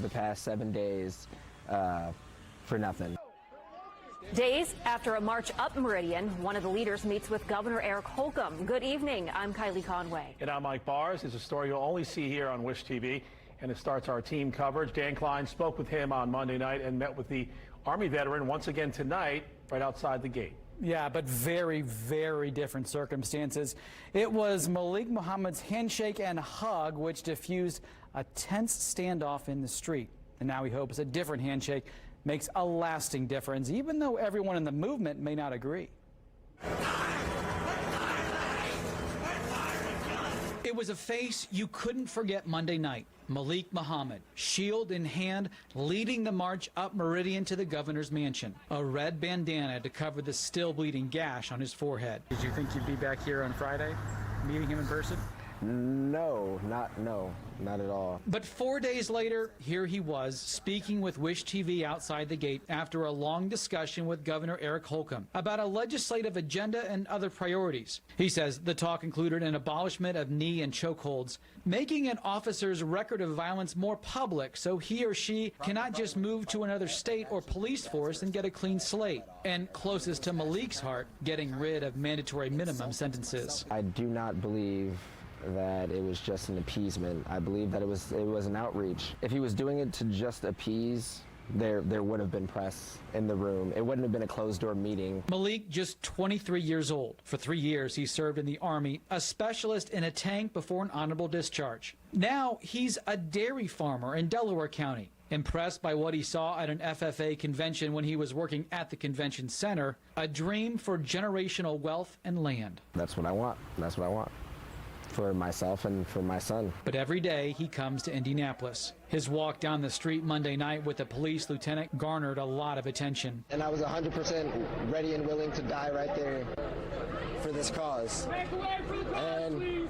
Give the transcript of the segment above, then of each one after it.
The past 7 days for nothing. Days after a march up Meridian, one of the leaders meets with Governor Eric Holcomb. Good evening. I'm Kylie Conway. And I'm Mike Bars. It's a story you'll only see here on Wish TV, and it starts our team coverage. Dan Klein spoke with him on Monday night and met with the Army veteran once again tonight right outside the gate. Yeah, but very, very different circumstances. It was Malik Muhammad's handshake and hug which diffused a tense standoff in the street. And now he hopes a different handshake makes a lasting difference, even though everyone in the movement may not agree. It was a face you couldn't forget Monday night. Malik Muhammad, shield in hand, leading the march up Meridian to the governor's mansion. A red bandana to cover the still bleeding gash on his forehead. Did you think you'd be back here on Friday, meeting him in person? No, not at all. But 4 days later, here he was, speaking with Wish TV outside the gate after a long discussion with Governor Eric Holcomb about a legislative agenda and other priorities. He says the talk included an abolishment of knee and chokeholds, making an officer's record of violence more public so he or she cannot just move to another state or police force and get a clean slate. And closest to Malik's heart, getting rid of mandatory minimum sentences. I do not believe that it was just an appeasement. I believe that it was an outreach. If he was doing it to just appease, there would have been press in the room. It wouldn't have been a closed-door meeting. Malik, just 23 years old. For 3 years, he served in the Army, a specialist in a tank before an honorable discharge. Now, he's a dairy farmer in Delaware County. Impressed by what he saw at an FFA convention when he was working at the convention center, a dream for generational wealth and land. That's what I want. That's what I want. For myself and for my son. But every day he comes to Indianapolis. His walk down the street Monday night with a police lieutenant garnered a lot of attention. And I was 100% ready and willing to die right there for this cause. And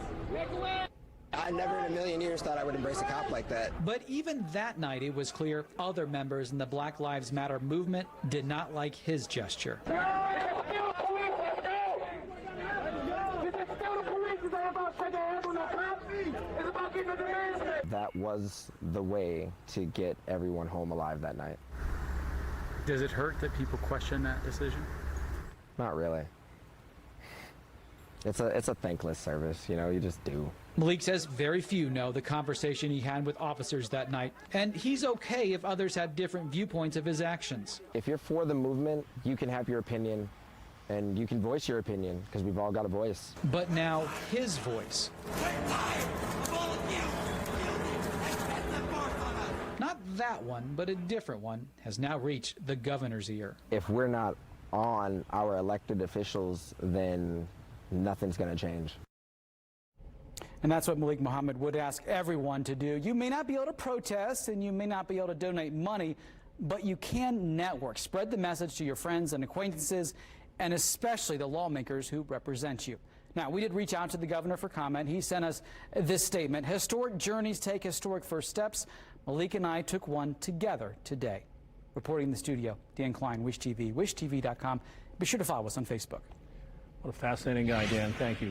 I never in a million years thought I would embrace a cop like that. But even that night it was clear other members in the Black Lives Matter movement did not like his gesture. That was the way to get everyone home alive that night. Does it hurt that people question that decision? Not really. It's a thankless service, you know, you just do. Malik says very few know the conversation he had with officers that night, and he's okay if others have different viewpoints of his actions. If you're for the movement, you can have your opinion, and you can voice your opinion, because we've all got a voice. But now his voice. Not that one, but a different one, has now reached the governor's ear. If we're not on our elected officials, then nothing's going to change. And that's what Malik Muhammad would ask everyone to do. You may not be able to protest and you may not be able to donate money, but you can network. Spread the message to your friends and acquaintances, and especially the lawmakers who represent you. Now, we did reach out to the governor for comment. He sent us this statement: historic journeys take historic first steps. Malik and I took one together today. Reporting in the studio, Dan Klein, Wish TV, wishtv.com. Be sure to follow us on Facebook. What a fascinating guy, Dan. Thank you.